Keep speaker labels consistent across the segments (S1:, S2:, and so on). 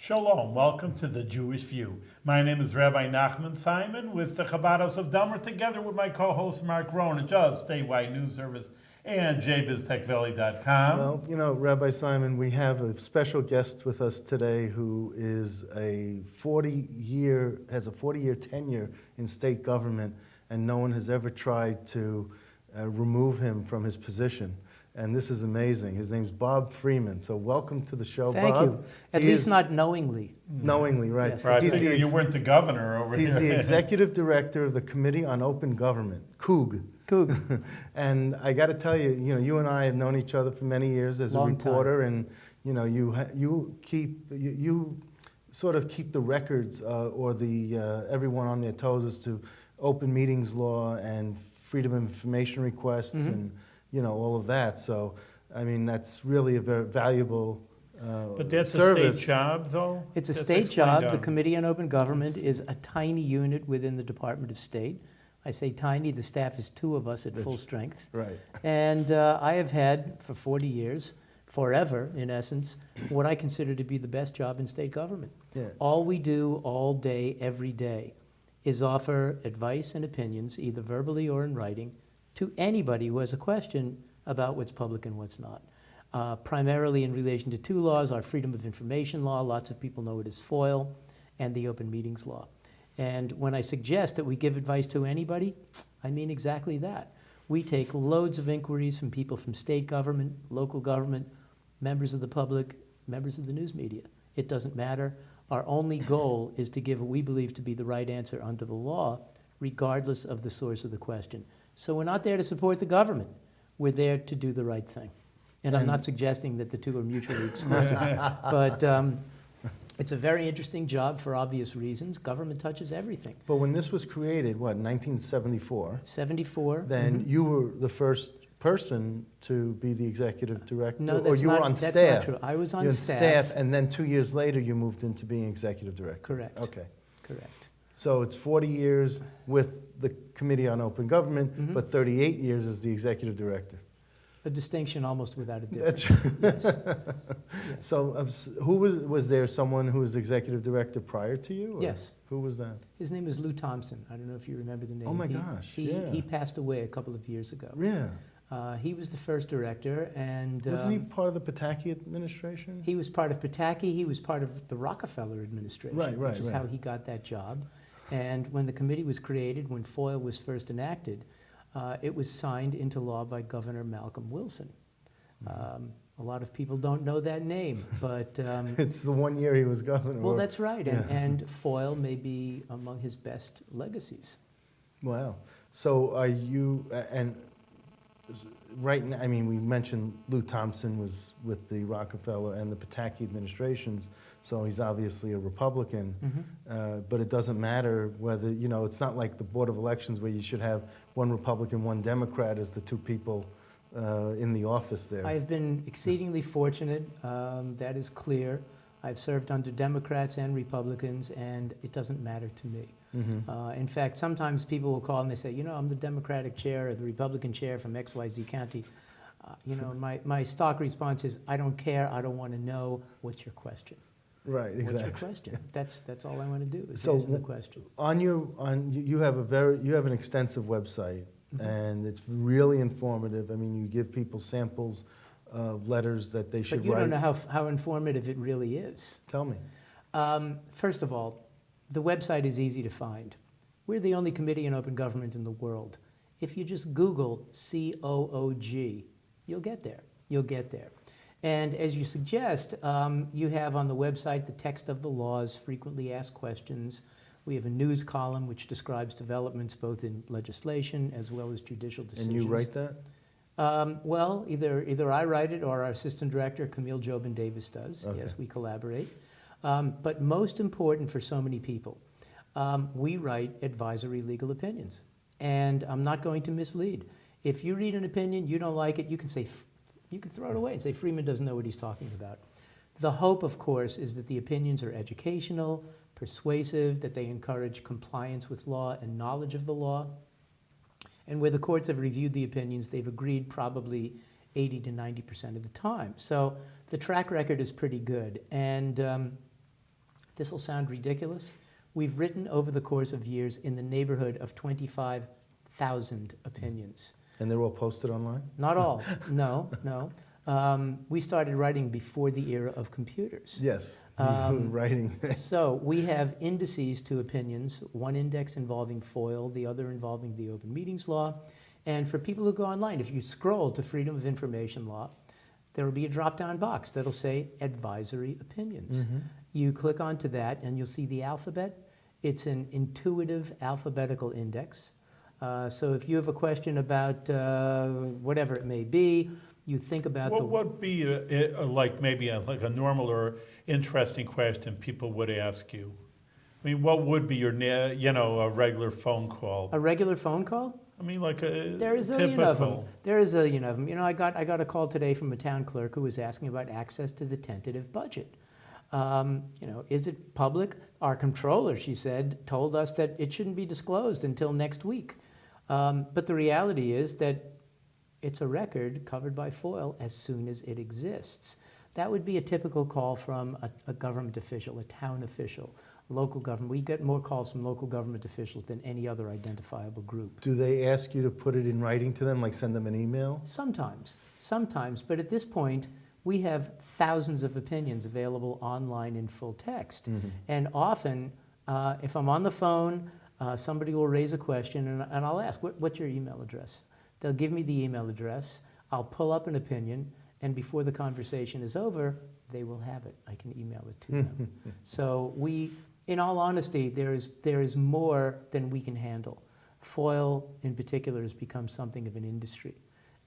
S1: Shalom, welcome to the Jewish View. My name is Rabbi Nachman Simon with the Chabad House of Dummer, together with my co-host Mark Ronich of Statewide News Service and jbiztechvalley.com.
S2: Well, you know, Rabbi Simon, we have a special guest with us today who is has a 40-year tenure in state government, and no one has ever tried to remove him from his position. And this is amazing. His name's Bob Freeman. So welcome to the show,
S3: Thank
S2: Bob.
S3: you. At least not knowingly.
S2: Knowingly, right.
S3: Yes,
S1: I
S2: He's
S1: figured you weren't the governor over
S2: He's
S1: here.
S2: the executive director of the Committee on Open Government, COOG.
S3: COOG.
S2: And I got to tell you, you and I have known each other for many years as a reporter, and you sort of keep the records or the everyone on their toes as to open meetings law and freedom of information requests and all of that. So, I mean, that's really a very valuable
S1: But that's
S2: service.
S1: a state job, though?
S3: It's a
S1: Just
S3: state
S1: explain
S3: job.
S1: to
S3: The
S1: them.
S3: Committee on Open Government is a tiny unit within the Department of State. I say tiny, the staff is 2 of us at full strength.
S2: Right.
S3: And I have had, for 40 years, forever, in essence, what I consider to be the best job in state government.
S2: Yeah.
S3: All we do all day, every day, is offer advice and opinions, either verbally or in writing, to anybody who has a question about what's public and what's not. Primarily in relation to 2 laws, our Freedom of Information law, lots of people know it as FOIL, and the Open Meetings law. And when I suggest that we give advice to anybody, I mean exactly that. We take loads of inquiries from people from state government, local government, members of the public, members of the news media. It doesn't matter. Our only goal is to give what we believe to be the right answer under the law, regardless of the source of the question. So we're not there to support the government. We're there to do the right thing. And I'm not suggesting that the 2 are mutually exclusive, but it's a very interesting job for obvious reasons. Government touches everything.
S2: But when this was created, what, 1974?
S3: 74.
S2: Then you were the first person to be the executive director,
S3: No,
S2: or you were on
S3: that's
S2: staff.
S3: not true. I was on
S2: You're
S3: staff.
S2: and then 2 years later you moved into being executive director.
S3: Correct.
S2: Okay.
S3: Correct.
S2: So it's 40 years with the Committee on Open Government, but 38 years as the executive director.
S3: A distinction almost without a difference.
S2: That's
S3: Yes. Yes.
S2: So who was there someone who was executive director prior to you? Or
S3: Yes.
S2: Who was that?
S3: His name is Lou Thompson. I don't know if you remember the name.
S2: Oh my gosh,
S3: He
S2: yeah.
S3: passed away a couple of years ago.
S2: Yeah.
S3: He was the first director, and
S2: Wasn't he part of the Pataki administration?
S3: he was part of Pataki. He was part of the Rockefeller administration,
S2: Right,
S3: which is
S2: right.
S3: how he got that job. And when the committee was created, when FOIL was first enacted, it was signed into law by Governor Malcolm Wilson. A lot of people don't know that name, but
S2: It's the 1 year he was governor.
S3: well, that's right.
S2: Yeah.
S3: And FOIL may be among his best legacies.
S2: Wow. So are you, and right now, I mean, we mentioned Lou Thompson was with the Rockefeller and the Pataki administrations, so he's obviously a Republican. But it doesn't matter whether, it's not like the Board of Elections where you should have 1 Republican, 1 Democrat as the 2 people in the office there.
S3: I have been exceedingly fortunate. That is clear. I've served under Democrats and Republicans, and it doesn't matter to me. In fact, sometimes people will call and they say, I'm the Democratic chair or the Republican chair from XYZ county. My stock response is, I don't care. I don't want to know. What's your question?
S2: Right, exactly.
S3: What's your question? That's all I want to do is
S2: So
S3: answer the question.
S2: You have an extensive website, and it's really informative. I mean, you give people samples of letters that they should
S3: But you
S2: write.
S3: don't know how informative it really is.
S2: Tell me.
S3: First of all, the website is easy to find. We're the only committee on open government in the world. If you just Google COOG, you'll get there. You'll get there. And as you suggest, you have on the website the text of the laws, frequently asked questions. We have a news column which describes developments both in legislation as well as judicial decisions.
S2: And you write that?
S3: Well, either I write it or our assistant director, Camille Jobin Davis, does.
S2: Okay.
S3: Yes, we collaborate. But most important for so many people, we write advisory legal opinions. And I'm not going to mislead. If you read an opinion, you don't like it, you can throw it away and say Freeman doesn't know what he's talking about. The hope, of course, is that the opinions are educational, persuasive, that they encourage compliance with law and knowledge of the law. And where the courts have reviewed the opinions, they've agreed probably 80 to 90% of the time. So the track record is pretty good. And This will sound ridiculous. We've written over the course of years in the neighborhood of 25,000 opinions.
S2: And they're all posted online?
S3: Not all, no. We started writing before the era of computers.
S2: Yes, you were writing.
S3: So we have indices to opinions, one index involving FOIL, the other involving the open meetings law. And for people who go online, if you scroll to freedom of information law, there will be a drop-down box that'll say advisory opinions. You click onto that and you'll see the alphabet. It's an intuitive alphabetical index. So if you have a question about whatever it may be, you think about
S1: What would be like maybe like a normal or interesting question people would ask you? I mean, what would be your, a regular phone call?
S3: a regular phone call?
S1: I mean, like a
S3: There is a zillion of them. There is a zillion of them. I got a call today from a town clerk who was asking about access to the tentative budget. Is it public? Our controller, she said, told us that it shouldn't be disclosed until next week. But the reality is that it's a record covered by FOIL as soon as it exists. That would be a typical call from a government official, a town official, local government. We get more calls from local government officials than any other identifiable group.
S2: Do they ask you to put it in writing to them, like send them an email?
S3: Sometimes, but at this point, we have thousands of opinions available online in full text. And often, if I'm on the phone, somebody will raise a question and I'll ask, what's your email address? They'll give me the email address, I'll pull up an opinion, and before the conversation is over, they will have it. I can email it to them. So in all honesty, there is more than we can handle. FOIL in particular has become something of an industry.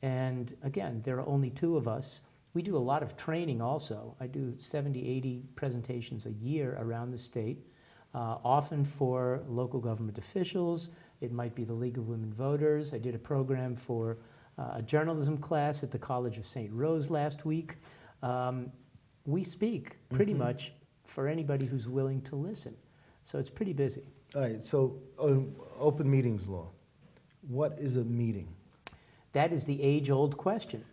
S3: And again, there are only two of us. We do a lot of training also. I do 70, 80 presentations a year around the state, often for local government officials. It might be the League of Women Voters. I did a program for a journalism class at the College of St. Rose last week. We speak pretty much for anybody who's willing to listen. So it's pretty busy.
S2: All right, so open meetings law. What is a meeting?
S3: That is the age-old question.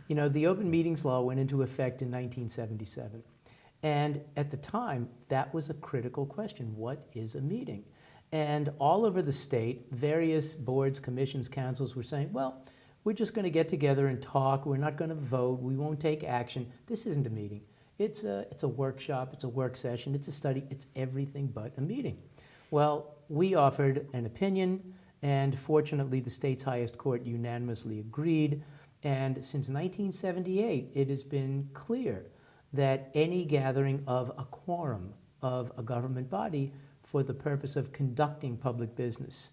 S3: The open meetings law went into effect in 1977. And at the time, that was a critical question. What is a meeting? And all over the state, various boards, commissions, councils were saying, well, we're just going to get together and talk. We're not going to vote. We won't take action. This isn't a meeting. It's a workshop. It's a work session. It's a study. It's everything but a meeting. Well, we offered an opinion, and fortunately, the state's highest court unanimously agreed. And since 1978, it has been clear that any gathering of a quorum of a government body for the purpose of conducting public business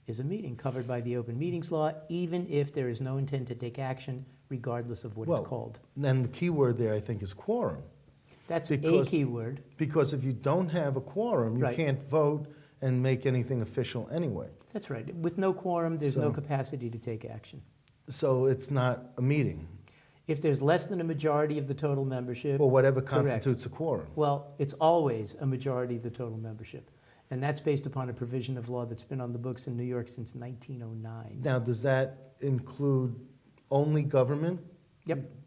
S3: is a meeting covered by the open meetings law, even if there is no intent to take action, regardless of what it's called.
S2: And the key word there, I think, is quorum.
S3: That's a key word.
S2: Because if you don't have a quorum, you can't vote and make anything official anyway.
S3: That's right. With no quorum, there's no capacity to take action.
S2: So it's not a meeting.
S3: If there's less than a majority of the total membership.
S2: Or whatever constitutes a quorum.
S3: Well, it's always a majority of the total membership. And that's based upon a provision of law that's been on the books in New York since 1909.
S2: Now, does that include only government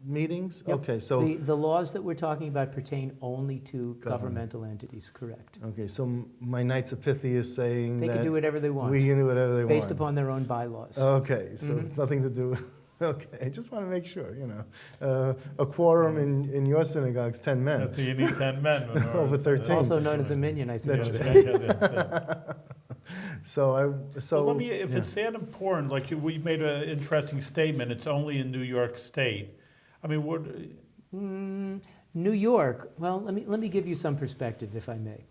S2: meetings?
S3: Yep.
S2: Okay, so.
S3: The laws that we're talking about pertain only to governmental entities, correct.
S2: Okay, so my Knights of Pythia is saying
S3: They
S2: that.
S3: can do whatever they want.
S2: We can do whatever they want.
S3: Based upon their own bylaws.
S2: Okay, so it's nothing to do with. Okay, I just want to make sure, a quorum in your synagogue's 10 men.
S1: You need 10 men.
S2: Over 13.
S3: Also known as a minion, I suppose.
S2: So
S1: Well, if it's that important, like we made an interesting statement, it's only in New York State. I mean, what?
S3: New York, well, let me give you some perspective, if I may.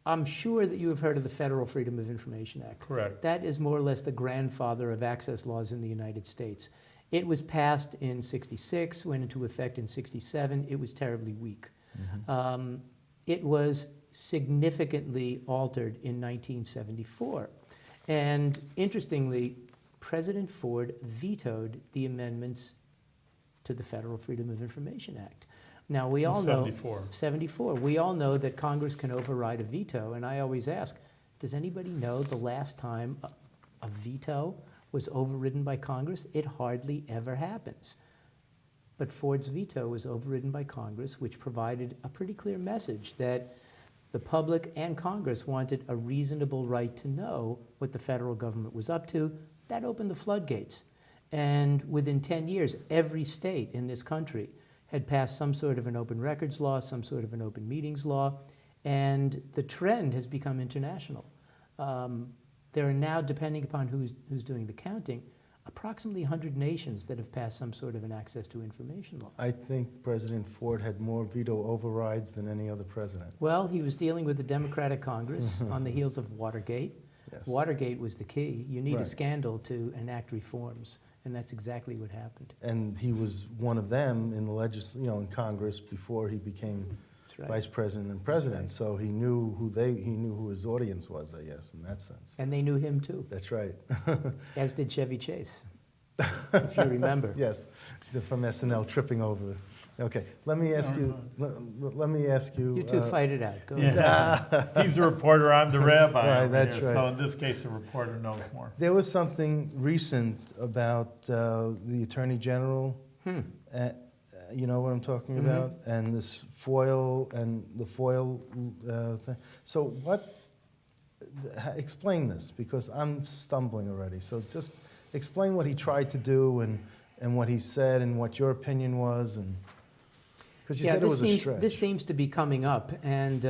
S3: I'm sure that you have heard of the Federal Freedom of Information Act.
S1: Correct.
S3: That is more or less the grandfather of access laws in the United States. It was passed in '66, went into effect in '67. It was terribly weak. It was significantly altered in 1974. And interestingly, President Ford vetoed the amendments to the Federal Freedom of Information Act. Now, we all know... 74. We all know that Congress can override a veto, and I always ask, does anybody know the last time a veto was overridden by Congress? It hardly ever happens. But Ford's veto was overridden by Congress, which provided a pretty clear message that the public and Congress wanted a reasonable right to know what the federal government was up to. That opened the floodgates. And within 10 years, every state in this country had passed some sort of an open records law, some sort of an open meetings law, and the trend has become international. There are now, depending upon who's doing the counting, approximately 100 nations that have passed some sort of an access to information law.
S2: I think President Ford had more veto overrides than any other president.
S3: Well, he was dealing with the Democratic Congress on the heels of Watergate.
S2: Yes.
S3: Watergate was the key. You need a
S2: Right.
S3: scandal to enact reforms, and that's exactly what happened.
S2: And he was one of them in the in Congress before he became
S3: That's right.
S2: vice president and president.
S3: right.
S2: So he knew who his audience was, I guess, in that sense.
S3: And they knew him too,
S2: That's right.
S3: as did Chevy Chase, if you remember.
S2: Yes, from SNL tripping over. Okay, let me ask you. Let me ask you.
S3: You two fight it out. Go ahead.
S1: Yeah. He's the reporter, I'm the rabbi.
S2: Right,
S1: over
S2: that's
S1: here.
S2: right.
S1: So in this case, the reporter knows more.
S2: There was something recent about the Attorney General. You know what I'm talking about, and this FOIL and the FOIL thing. So explain this, because I'm stumbling already. So just explain what he tried to do and what he said and what your opinion was, and because you said it was a stretch.
S3: This seems to be coming up, and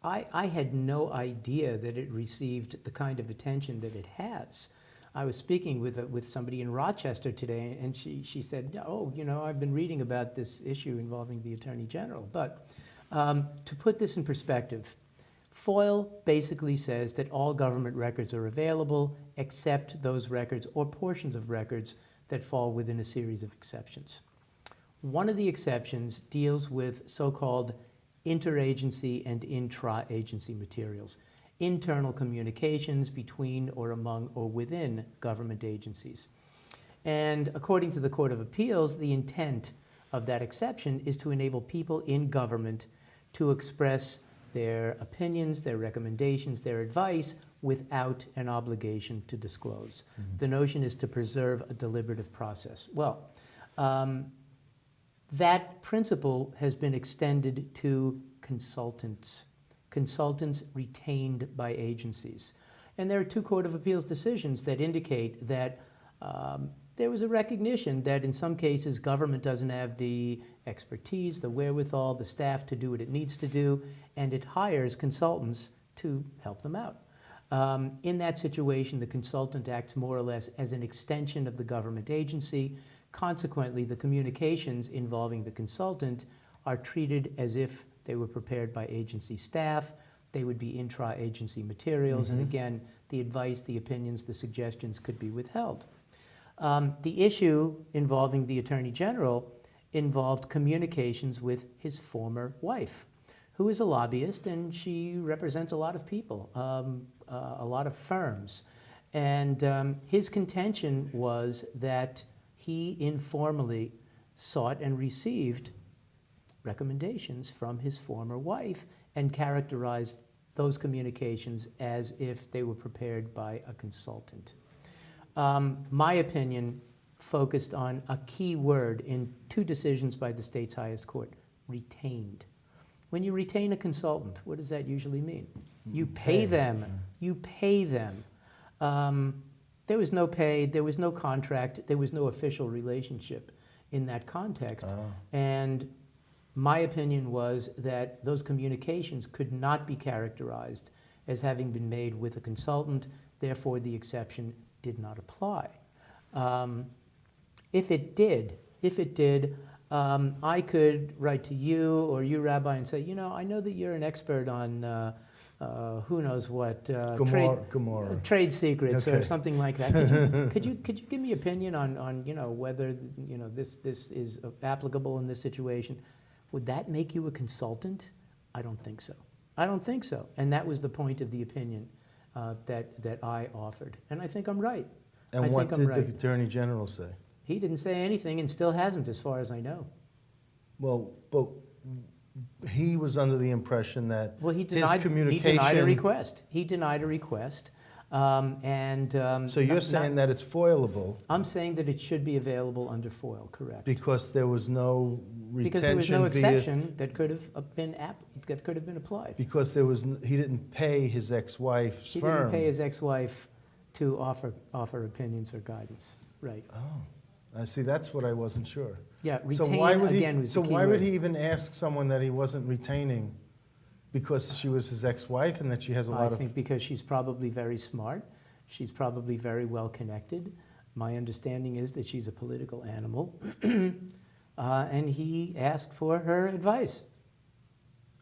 S3: I had no idea that it received the kind of attention that it has. I was speaking with somebody in Rochester today, and she said, oh, I've been reading about this issue involving the Attorney General. But to put this in perspective, FOIL basically says that all government records are available except those records or portions of records that fall within a series of exceptions. One of the exceptions deals with so-called interagency and intra-agency materials, internal communications between or among or within government agencies. And according to the Court of Appeals, the intent of that exception is to enable people in government to express their opinions, their recommendations, their advice without an obligation to disclose. The notion is to preserve a deliberative process. Well, that principle has been extended to consultants retained by agencies. And there are two Court of Appeals decisions that indicate that there was a recognition that in some cases government doesn't have the expertise, the wherewithal, the staff to do what it needs to do, and it hires consultants to help them out. In that situation, the consultant acts more or less as an extension of the government agency. Consequently, the communications involving the consultant are treated as if they were prepared by agency staff. They would be intra-agency materials, and again, the advice, the opinions, the suggestions could be withheld. The issue involving the Attorney General involved communications with his former wife, who is a lobbyist, and she represents a lot of people, a lot of firms. And his contention was that he informally sought and received recommendations from his former wife and characterized those communications as if they were prepared by a consultant. My opinion focused on a key word in two decisions by the state's highest court: retained. When you retain a consultant, what does that usually mean? You pay them. You pay them. There was no pay, there was no contract, there was no official relationship in that context. And my opinion was that those communications could not be characterized as having been made with a consultant, therefore the exception did not apply. If it did, I could write to you or you, Rabbi, and say, I know that you're an expert on who knows what,
S2: Gomorrah.
S3: trade secrets or
S2: Okay.
S3: something like that. Could you give me opinion on whether this is applicable in this situation? Would that make you a consultant? I don't think so. I don't think so. And that was the point of the opinion that I offered. And I think I'm right.
S2: And
S3: I
S2: what
S3: think I'm
S2: did the
S3: right.
S2: Attorney General say?
S3: He didn't say anything and still hasn't, as far as I know.
S2: Well, but he was under the impression that
S3: Well, he
S2: his
S3: denied,
S2: communication.
S3: he denied a request. He denied a request.
S2: So you're saying that it's foilable
S3: I'm saying that it should be available under FOIL, correct?
S2: because there was no
S3: Because there was
S2: retention
S3: no
S2: via...
S3: exception that could have been applied.
S2: Because he didn't pay his ex-wife's
S3: He
S2: firm.
S3: didn't pay his ex-wife to offer opinions or guidance, right?
S2: Oh, I see, that's what I wasn't sure.
S3: Yeah,
S2: So
S3: retain
S2: why would
S3: again was
S2: So
S3: the key
S2: why would
S3: word.
S2: he even ask someone that he wasn't retaining? Because she was his ex-wife and that she has a
S3: I
S2: lot of...
S3: think because she's probably very smart, she's probably very well connected. My understanding is that she's a political animal, and he asked for her advice.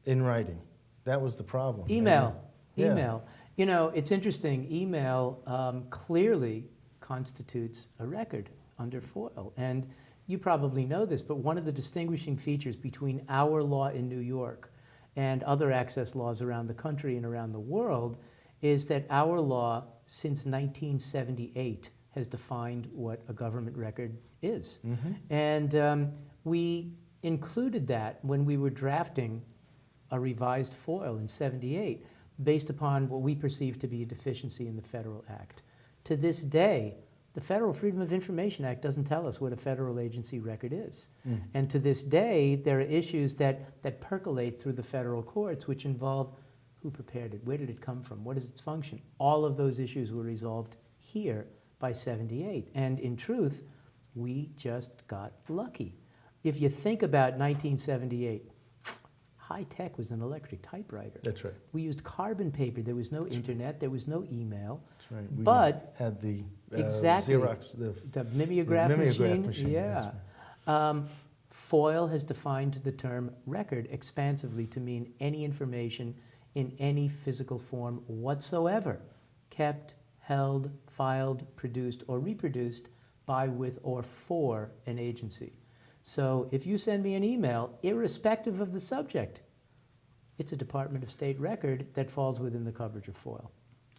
S2: In writing. That was the problem.
S3: Email,
S2: Yeah.
S3: email. You know, it's interesting, email clearly constitutes a record under FOIL. And you probably know this, but one of the distinguishing features between our law in New York and other access laws around the country and around the world is that our law, since 1978, has defined what a government record is.
S2: Mhm.
S3: And we included that when we were drafting a revised FOIL in '78, based upon what we perceive to be a deficiency in the Federal Act. To this day, the Federal Freedom of Information Act doesn't tell us what a federal agency record is.
S2: Mm.
S3: And to this day, there are issues that percolate through the federal courts, which involve who prepared it, where did it come from, what is its function. All of those issues were resolved here by '78. And in truth, we just got lucky. If you think about 1978, high tech was an electric typewriter.
S2: That's right.
S3: We used carbon paper. There was no internet. There was no email.
S2: That's right. We
S3: But
S2: had the
S3: exactly,
S2: Xerox,
S3: the mimeograph machine.
S2: machine,
S3: Yeah. FOIL has defined the term record expansively to mean any information in any physical form whatsoever, kept, held, filed, produced, or reproduced by, with, or for an agency. So if you send me an email, irrespective of the subject, it's a Department of State record that falls within the coverage of FOIL.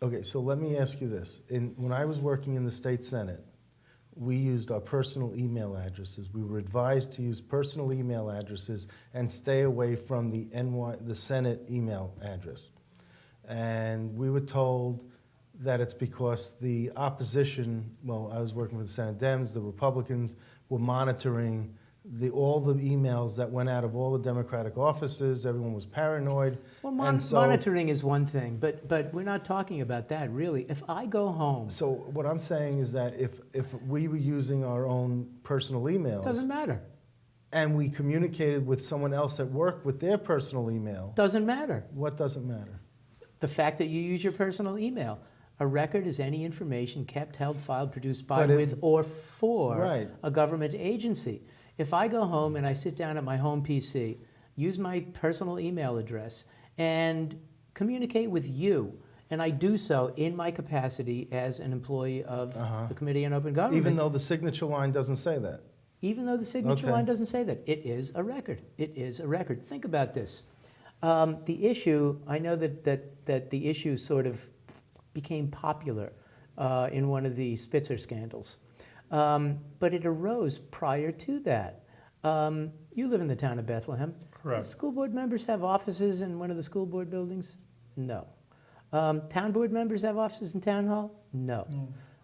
S2: Okay, so let me ask you this. When I was working in the state Senate, we used our personal email addresses. We were advised to use personal email addresses and stay away from the Senate email address. And we were told that it's because the opposition, well, I was working with the Senate Dems, the Republicans were monitoring all the emails that went out of all the Democratic offices. Everyone was paranoid.
S3: Well,
S2: and so,
S3: monitoring is one thing, but we're not talking about that, really. If I go home,
S2: So what I'm saying is that if we were using our own personal emails,
S3: doesn't matter.
S2: and we communicated with someone else at work with their personal email,
S3: Doesn't matter.
S2: what doesn't matter?
S3: The fact that you use your personal email. A record is any information kept, held, filed, produced by,
S2: But
S3: with, or for
S2: Right.
S3: a government agency. If I go home and I sit down at my home PC, use my personal email address, and communicate with you, and I do so in my capacity as an employee of the Committee on Open Government.
S2: Even though the signature line doesn't say that.
S3: Even though the signature
S2: Okay.
S3: line doesn't say that, it is a record. It is a record. Think about this. The issue, I know that the issue sort of became popular in one of the Spitzer scandals. But it arose prior to that. You live in the town of Bethlehem.
S1: Correct.
S3: Do school board members have offices in one of the school board buildings? No. Town board members have offices in town hall? No.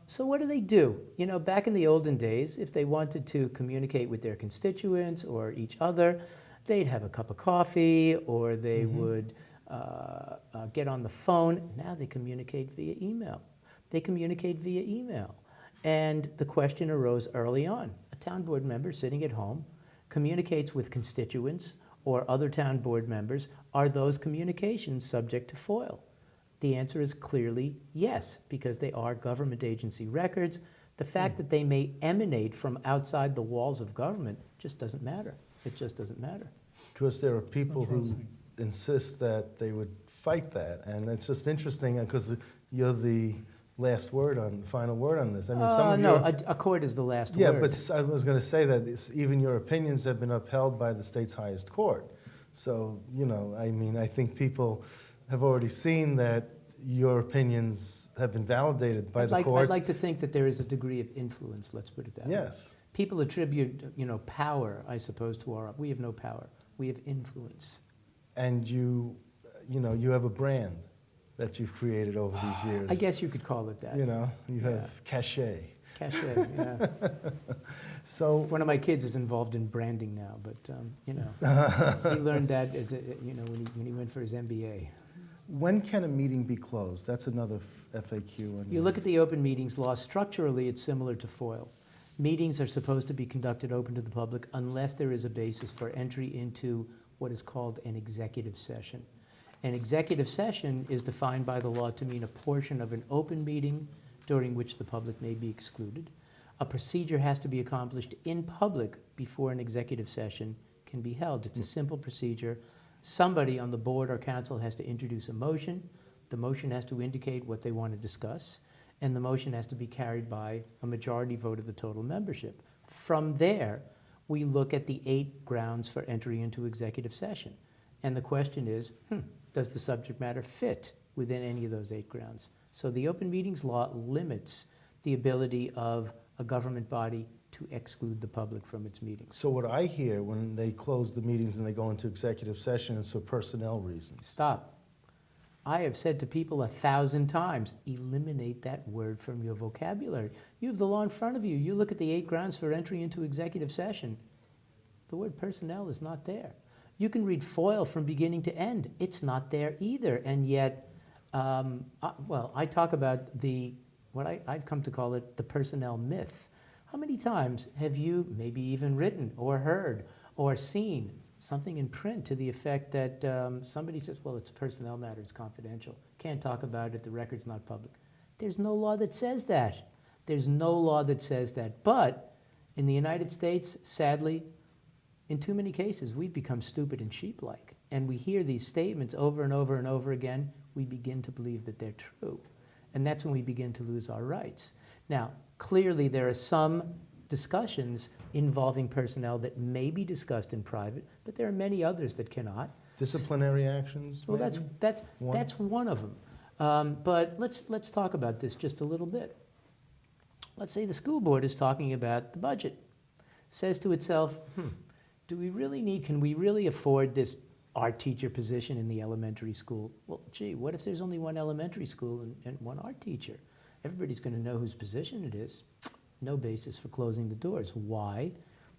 S3: So what do? You know, back in the olden days, if they wanted to communicate with their constituents or each other, they'd have a cup of coffee, or they would get on the phone. Now they communicate via email. And the question arose early on. A town board member sitting at home communicates with constituents or other town board members. Are those communications subject to FOIL? The answer is clearly yes, because they are government agency records. The fact that they may emanate from outside the walls of government just doesn't matter. It just doesn't matter.
S2: Because there are people who
S1: Interesting.
S2: insist that they would fight that. And it's just interesting because you're the final word on this. I mean, some of
S3: No,
S2: your...
S3: a court is the last
S2: Yeah,
S3: word.
S2: but I was going to say that even your opinions have been upheld by the state's highest court. So, you know, I mean, I think people have already seen that your opinions have been validated by the courts.
S3: I'd like to think that there is a degree of influence, let's put it that way.
S2: Yes.
S3: People attribute, power, I suppose, to our... We have no power. We have influence.
S2: And you have a brand. that you've created over these years.
S3: I guess you could call it that.
S2: You know, you
S3: Yeah.
S2: have cachet.
S3: Cachet, yeah.
S2: So,
S3: One of my kids is involved in branding now, but, you know, he learned that as a, you know, when he went for his MBA.
S2: when can a meeting be closed? That's another FAQ.
S3: You look at the open meetings law, structurally, it's similar to FOIL. Meetings are supposed to be conducted open to the public unless there is a basis for entry into what is called an executive session. An executive session is defined by the law to mean a portion of an open meeting during which the public may be excluded. A procedure has to be accomplished in public before an executive session can be held. It's a simple procedure. Somebody on the board or council has to introduce a motion. The motion has to indicate what they want to discuss, and the motion has to be carried by a majority vote of the total membership. From there, we look at the 8 grounds for entry into executive session. And the question is, does the subject matter fit within any of those 8 grounds? So the open meetings law limits the ability of a government body to exclude the public from its meetings.
S2: So what I hear when they close the meetings and they go into executive session is for personnel reasons.
S3: Stop. I have said to people 1,000 times, eliminate that word from your vocabulary. You have the law in front of you. You look at the 8 grounds for entry into executive session. The word personnel is not there. You can read FOIL from beginning to end. It's not there either. And yet, I talk about what I've come to call it the personnel myth. How many times have you maybe even written or heard or seen something in print to the effect that somebody says, well, it's a personnel matter, it's confidential. Can't talk about it, the record's not public. There's no law that says that. There's no law that says that. But in the United States, sadly, in too many cases, we've become stupid and sheep-like. And we hear these statements over and over and over again. We begin to believe that they're true. And that's when we begin to lose our rights. Now, clearly there are some discussions involving personnel that may be discussed in private, but there are many others that cannot.
S2: Disciplinary actions,
S3: Well,
S2: maybe?
S3: that's
S2: One?
S3: one of them. But let's talk about this just a little bit. Let's say the school board is talking about the budget. Says to itself, can we really afford this art teacher position in the elementary school? Well, gee, what if there's only one elementary school and one art teacher? Everybody's going to know whose position it is. No basis for closing the doors. Why?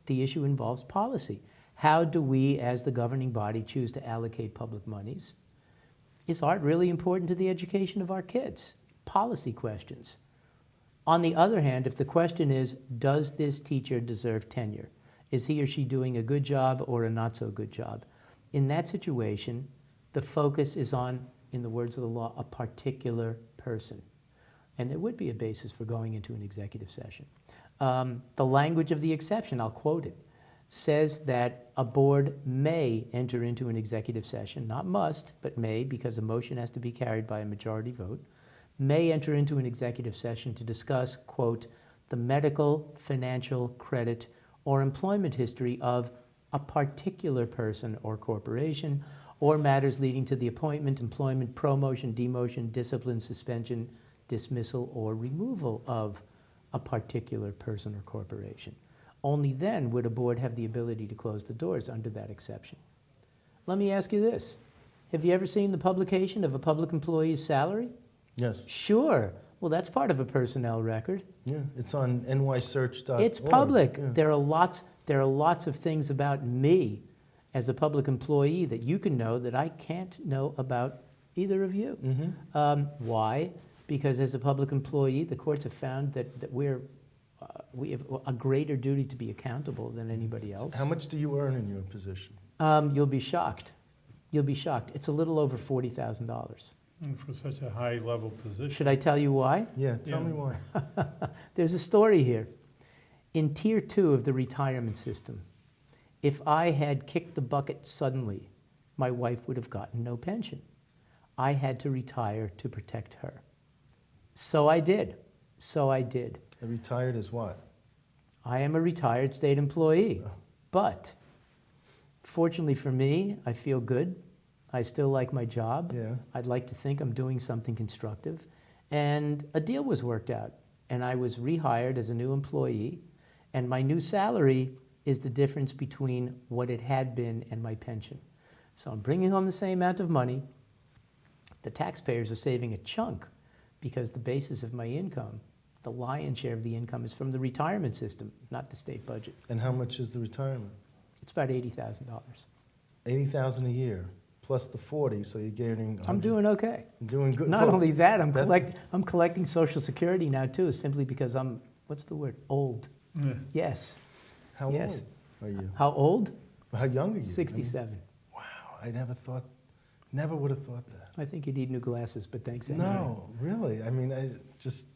S3: The issue involves policy. How do we, as the governing body, choose to allocate public monies? Is art really important to the education of our kids? Policy questions. On the other hand, if the question is, does this teacher deserve tenure? Is he or she doing a good job or a not so good job? In that situation, the focus is on, in the words of the law, a particular person. And there would be a basis for going into an executive session. The language of the exception, I'll quote it, says that a board may enter into an executive session, not must, but may, because a motion has to be carried by a majority vote, may enter into an executive session to discuss, quote, the medical, financial, credit, or employment history of a particular person or corporation, or matters leading to the appointment, employment, promotion, demotion, discipline, suspension, dismissal, or removal of a particular person or corporation. Only then would a board have the ability to close the doors under that exception. Let me ask you this. Have you ever seen the publication of a public employee's salary?
S2: Yes.
S3: Sure. Well, that's part of a personnel record.
S2: Yeah, it's on nysearch.org.
S3: It's public.
S2: Yeah.
S3: There are lots of things about me as a public employee that you can know that I can't know about either of you. Why? Because as a public employee, the courts have found that we have a greater duty to be accountable than anybody else.
S2: How much do you earn in your position?
S3: You'll be shocked. You'll be shocked. It's a little over $40,000.
S1: And for such a high-level position.
S3: Should I tell you why?
S2: Yeah, tell
S1: Yeah.
S2: me why.
S3: There's a story here. In Tier 2 of the retirement system, if I had kicked the bucket suddenly, my wife would have gotten no pension. I had to retire to protect her. So I did.
S2: Retired as what?
S3: I am a retired state employee.
S2: Oh.
S3: But fortunately for me, I feel good. I still like my job.
S2: Yeah.
S3: I'd like to think I'm doing something constructive. And a deal was worked out. And I was rehired as a new employee. And my new salary is the difference between what it had been and my pension. So I'm bringing home the same amount of money the taxpayers are saving a chunk because the basis of my income, the lion's share of the income is from the retirement system, not the state budget.
S2: And how much is the retirement?
S3: It's about $80,000.
S2: $80,000 a year, plus the 40, so you're getting.
S3: I'm doing okay.
S2: Doing good.
S3: Not
S2: Well,
S3: only that,
S2: that's-
S3: I'm collecting Social Security now too, simply because I'm, what's the word, old.
S1: Yeah.
S3: Yes.
S2: How
S3: Yes.
S2: old are you?
S3: How old?
S2: How young are you?
S3: 67.
S2: Wow, I never would have thought that.
S3: I think you need new glasses, but thanks anyway.
S2: No, really, I mean, I just,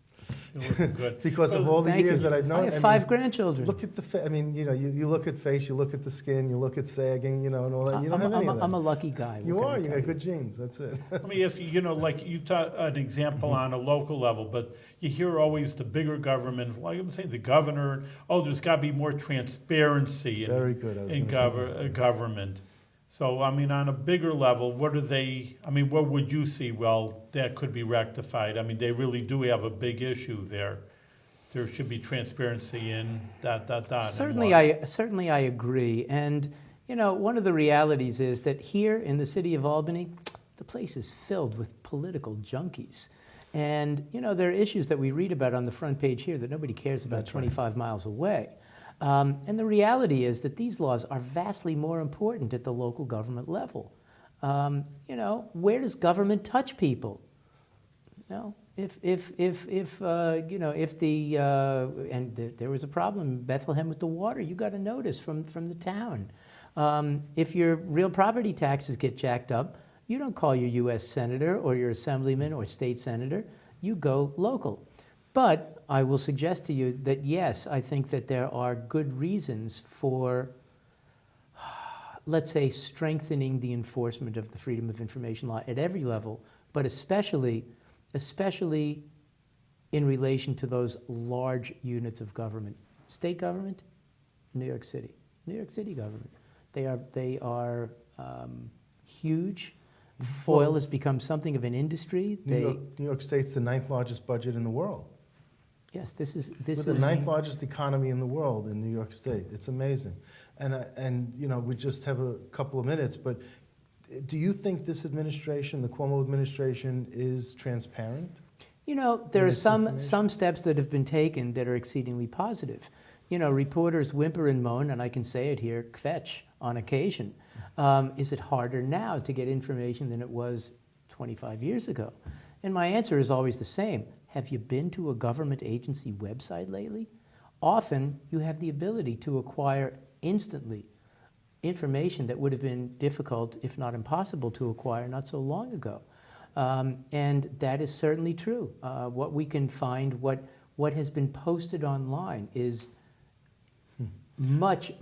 S1: You're looking good.
S2: because of
S1: Well,
S2: all the
S3: Thank
S2: years
S3: you.
S2: that I've known.
S3: I have
S2: mean,
S3: 5 grandchildren.
S2: Look at the, I mean, you know, you look at face, you look at the skin, you look at sagging, you know, and all that. You don't have any of that.
S3: I'm a lucky guy. what
S2: You
S3: can I
S2: are, you
S3: tell
S2: got good genes, that's it.
S1: Let me ask you, you know, like you taught an example on a local level, but you hear always the bigger government, like I'm saying, the governor, oh, there's got to be more transparency
S2: Very good. I was
S1: in
S2: gonna come to that.
S1: government. So, I mean, on a bigger level, what are they, I mean, what would you see, well, that could be rectified? I mean, they really do have a big issue there. There should be transparency in ... and
S3: Certainly,
S1: what.
S3: certainly I agree. And, you know, one of the realities is that here in the city of Albany, the place is filled with political junkies. And, you know, there are issues that we read about on the front page here that nobody cares about
S2: That's right.
S3: 25 miles away. And the reality is that these laws are vastly more important at the local government level. You know, where does government touch people? You know, if you know, if the there was a problem in Bethlehem with the water, you got a notice from the town. If your real property taxes get jacked up, you don't call your U.S. senator or your assemblyman or state senator. You go local. But I will suggest to you that yes, I think that there are good reasons for, let's say, strengthening the enforcement of the Freedom of Information Law at every level, but especially in relation to those large units of government. State government, New York City. New York City government. They are huge. FOIL
S2: Well,
S3: has become something of an industry.
S2: New York State's the 9th largest budget in the world.
S3: Yes, this is
S2: We're the 9th largest economy in the world in New York State. It's amazing. And you know, we just have a couple of minutes, but do you think this administration, the Cuomo administration, is transparent?
S3: You know, there
S2: in
S3: are
S2: its
S3: some
S2: information?
S3: steps that have been taken that are exceedingly positive. You know, reporters whimper and moan, and I can say it here, kvetch on occasion. Is it harder now to get information than it was 25 years ago? And my answer is always the same. Have you been to a government agency website lately? Often you have the ability to acquire instantly information that would have been difficult, if not impossible, to acquire not so long ago. And that is certainly true. What we can find, what has been posted online is much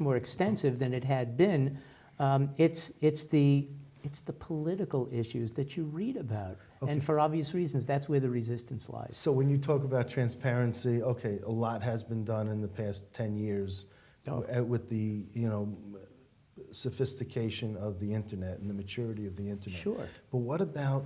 S3: more extensive than it had been. It's the political issues that you read about.
S2: Okay.
S3: And for obvious reasons, that's where the resistance lies.
S2: So when you talk about transparency, okay, a lot has been done in the past 10 years with the, you know, sophistication of the internet and the maturity of the internet.
S3: Sure.
S2: But what about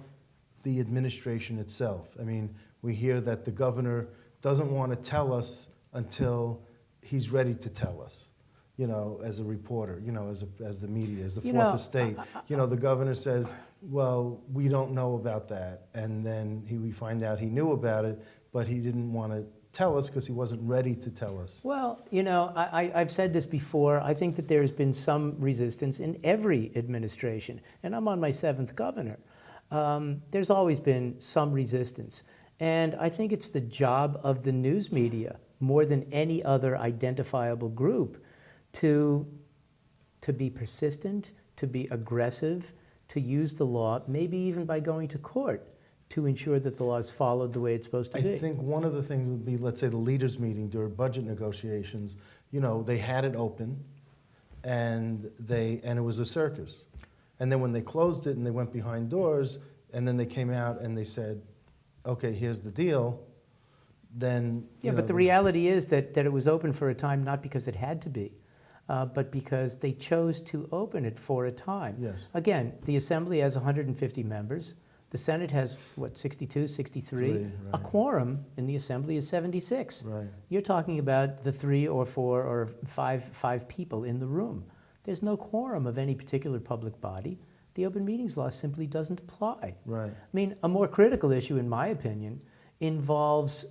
S2: the administration itself? I mean, we hear that the governor doesn't want to tell us until he's ready to tell us, you know, as a reporter, you know, as the media, as the
S3: You
S2: fourth
S3: know,
S2: estate. You know, the governor says, well, we don't know about that. And then we find out he knew about it, but he didn't want to tell us because he wasn't ready to tell us.
S3: Well, you know, I've said this before. I think that there's been some resistance in every administration, and I'm on my 7th governor. There's always been some resistance. And I think it's the job of the news media, more than any other identifiable group, to be persistent, to be aggressive, to use the law, maybe even by going to court, to ensure that the law is followed the way it's supposed to
S2: I
S3: be.
S2: think one of the things would be, let's say, the leaders' meeting during budget negotiations. You know, they had it open, and it was a circus. And then when they closed it and they went behind doors, and then they came out and they said, "Okay, here's the deal." Then
S3: Yeah, but the reality is that it was open for a time not because it had to be, but because they chose to open it for a time.
S2: Yes.
S3: Again, the Assembly has 150 members. The Senate has, 62, 63?
S2: Right.
S3: A quorum in the Assembly is 76.
S2: Right.
S3: You're talking about the 3 or 4 or 5 people in the room. There's no quorum of any particular public body. the open meetings law simply doesn't apply.
S2: Right.
S3: I mean, a more critical issue, in my opinion, involves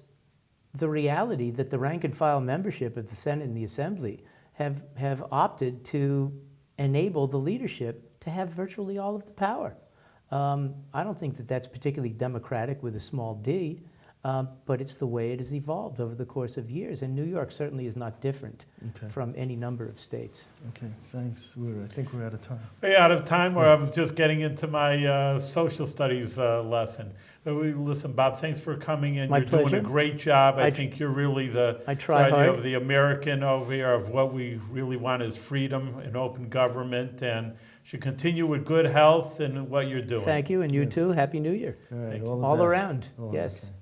S3: the reality that the rank and file membership of the Senate and the Assembly have opted to enable the leadership to have virtually all of the power. I don't think that that's particularly democratic with a small d, but it's the way it has evolved over the course of years. And New York certainly is not different
S2: Okay.
S3: from any number of states.
S2: Okay, thanks. I think we're out of time.
S1: Way out of time, where I was just getting into my social studies lesson. But listen, Bob, thanks for coming in.
S3: My
S1: You're doing
S3: pleasure.
S1: a great job. I
S3: I
S1: think you're really the
S3: I try
S1: idea
S3: hard.
S1: of the American over here, of what we really want is freedom and open government, and should continue with good health and what you're doing.
S3: Thank you, and you
S2: Yes.
S3: too. Happy New Year.
S2: All right,
S1: Thank
S2: all the
S3: All
S2: best.
S3: around,
S2: Oh,
S3: yes.
S2: okay.